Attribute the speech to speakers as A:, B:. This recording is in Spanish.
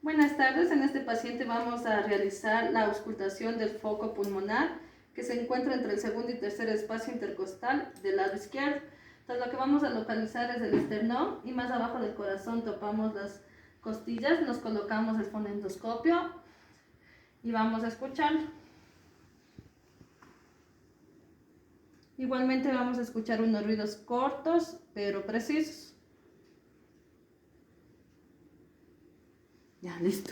A: Buenas tardes, en este paciente vamos a realizar la auscultación del foco pulmonar que se encuentra entre el segundo y tercer espacio intercostal del lado izquierdo. Entonces lo que vamos a localizar es el esternón y más abajo del corazón topamos las costillas, nos colocamos el fonendoscopio y vamos a escuchar. Igualmente vamos a escuchar unos ruidos cortos pero precisos. Ya, listo.